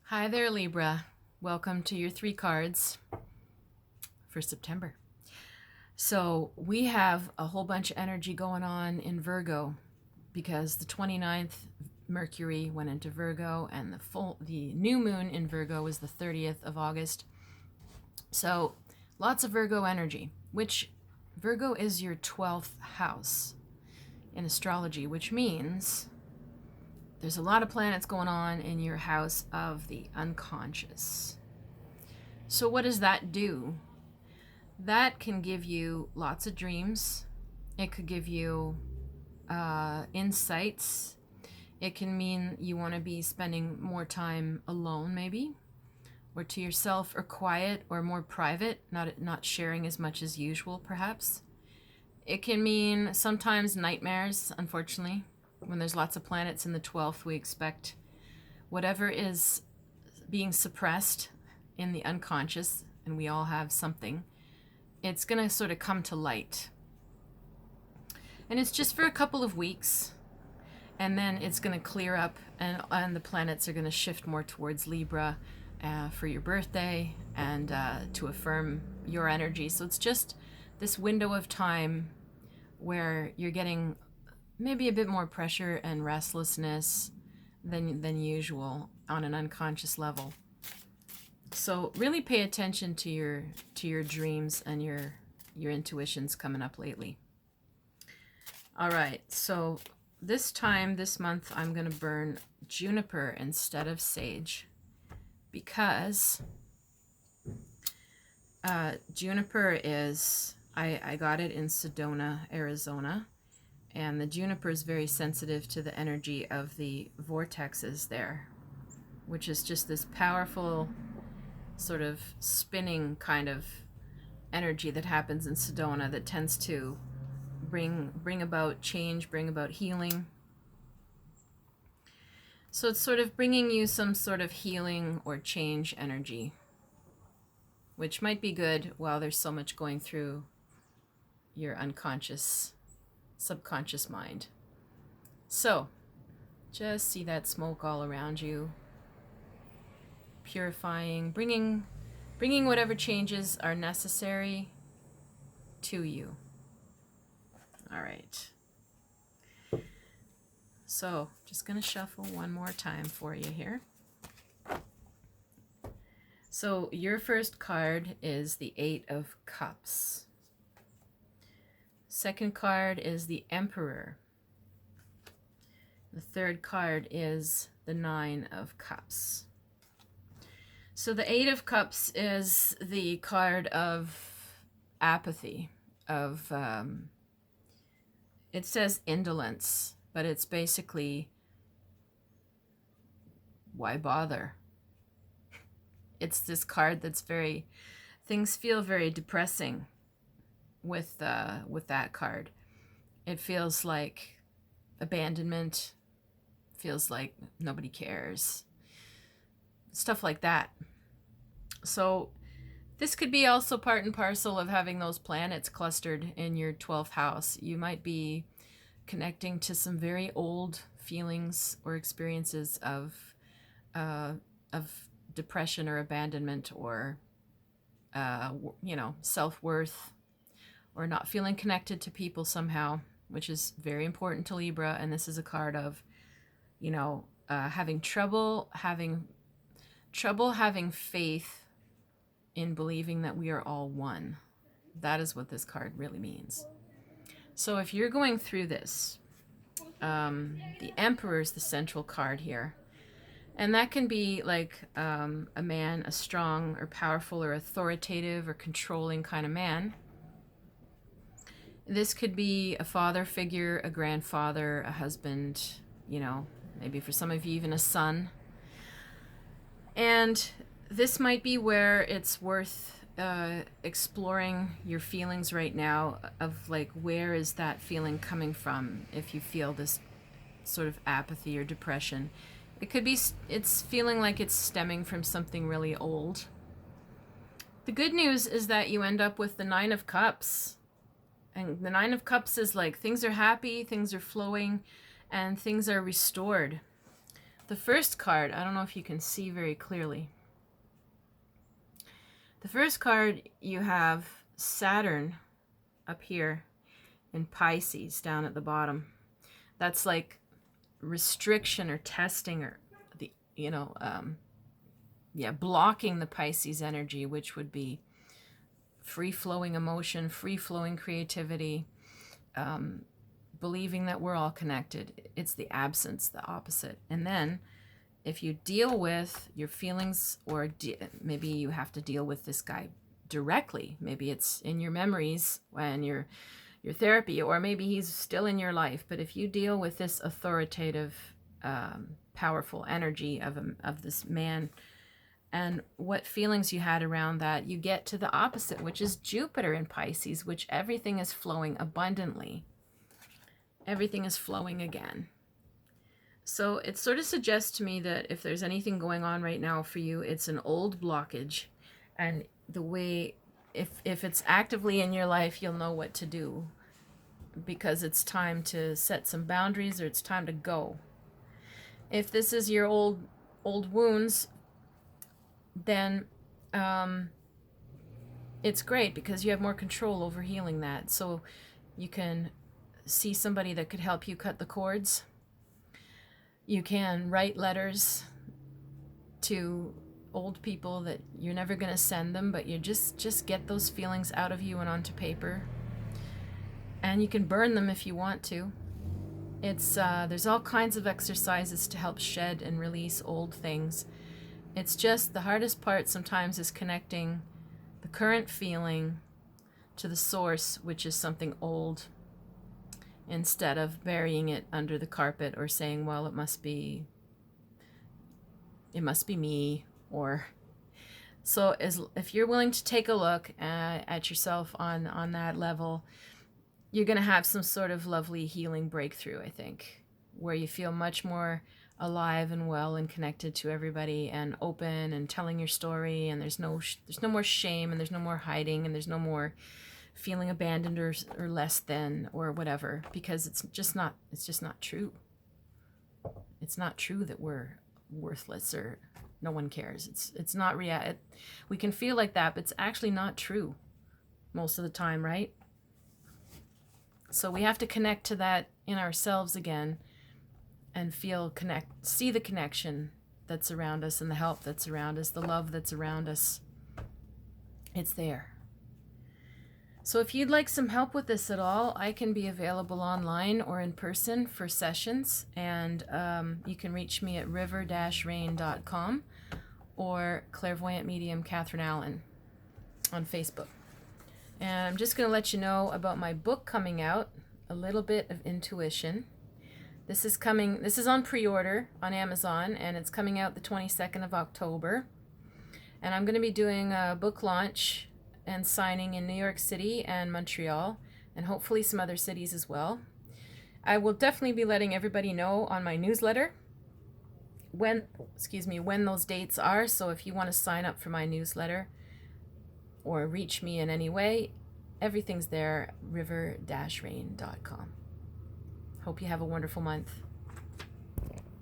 Hi there, Libra. Welcome to your 3 cards for September. So we have a whole bunch of energy going on in Virgo because the 29th Mercury went into Virgo and the new moon in Virgo was the 30th of August. So lots of Virgo energy, which Virgo is your 12th house in astrology, which means there's a lot of planets going on in your house of the unconscious. So what does that do? That can give you lots of dreams. It could give you insights. It can mean you want to be spending more time alone, maybe, or to yourself, or quiet, or more private, not sharing as much as usual, perhaps. It can mean sometimes nightmares, unfortunately. When there's lots of planets in the 12th, we expect whatever is being suppressed in the unconscious, and we all have something, it's going to sort of come to light. And it's just for a couple of weeks, and then it's going to clear up, and the planets are going to shift more towards Libra for your birthday and to affirm your energy. So it's just this window of time where you're getting maybe a bit more pressure and restlessness than usual on an unconscious level. So really pay attention to your dreams and your intuitions coming up lately. All right, so this month, I'm going to burn juniper instead of sage because juniper is, I got it in Sedona, Arizona, and the juniper is very sensitive to the energy of the vortexes there, which is just this powerful sort of spinning kind of energy that happens in Sedona that tends to bring about change, bring about healing. So it's sort of bringing you some sort of healing or change energy, which might be good while there's so much going through your unconscious, subconscious mind. So just see that smoke all around you, purifying, bringing whatever changes are necessary to you. All right. So just going to shuffle one more time for you here. So your first card is the 8 of Cups. Second card is the Emperor. The third card is the 9 of Cups. So the 8 of Cups is the card of apathy, of, it says indolence, but it's basically, why bother? It's this card that's things feel very depressing with that card. It feels like abandonment, feels like nobody cares, stuff like that. So this could be also part and parcel of having those planets clustered in your 12th house. You might be connecting to some very old feelings or experiences of depression or abandonment, or self-worth, or not feeling connected to people somehow, which is very important to Libra. And this is a card of, having trouble having faith in believing that we are all one. That is what this card really means. So if you're going through this, the Emperor is the central card here. And that can be like a man, a strong or powerful or authoritative or controlling kind of man. This could be a father figure, a grandfather, a husband, maybe for some of you even a son. And this might be where it's worth exploring your feelings right now of like, where is that feeling coming from if you feel this sort of apathy or depression. It could be, it's feeling like it's stemming from something really old. The good news is that you end up with the 9 of Cups. And the 9 of Cups is like things are happy, things are flowing, and things are restored. The first card, I don't know if you can see very clearly. The first card, you have Saturn up here in Pisces down at the bottom. That's like restriction or testing, or the, blocking the Pisces energy, which would be free-flowing emotion, free-flowing creativity, believing that we're all connected. It's the absence, the opposite. And then if you deal with your feelings, or maybe you have to deal with this guy directly, maybe it's in your memories when your therapy, or maybe he's still in your life, but if you deal with this authoritative, powerful energy of this man, and what feelings you had around that, you get to the opposite, which is Jupiter in Pisces, which everything is flowing abundantly. Everything is flowing again. So it sort of suggests to me that if there's anything going on right now for you, it's an old blockage. And the way, if it's actively in your life, you'll know what to do, because it's time to set some boundaries, or it's time to go. If this is your old wounds, then it's great, because you have more control over healing that. So you can see somebody that could help you cut the cords. You can write letters to old people that you're never going to send them, but you just get those feelings out of you and onto paper. And you can burn them if you want to. It's there's all kinds of exercises to help shed and release old things. It's just the hardest part sometimes is connecting the current feeling to the source, which is something old, instead of burying it under the carpet or saying, well, it must be me. Or so if you're willing to take a look at yourself on that level, you're going to have some sort of lovely healing breakthrough, I think, where you feel much more alive and well and connected to everybody, and open and telling your story, and there's no more shame, and there's no more hiding, and there's no more feeling abandoned or less than or whatever, because it's just not true. It's not true that we're worthless or no one cares. It's not real. We can feel like that, but it's actually not true most of the time, right? So we have to connect to that in ourselves again, and see the connection that's around us, and the help that's around us, the love that's around us. It's there. So if you'd like some help with this at all, I can be available online or in person for sessions, and you can reach me at river-rain.com or Clairvoyant Medium Catherine Allen on Facebook. And I'm just going to let you know about my book coming out, A Little Bit of Intuition. This is on pre-order on Amazon, and it's coming out the 22nd of October. And I'm going to be doing a book launch and signing in New York City and Montreal, and hopefully some other cities as well. I will definitely be letting everybody know on my newsletter when those dates are. So if you want to sign up for my newsletter or reach me in any way, everything's there, river-rain.com. Hope you have a wonderful month.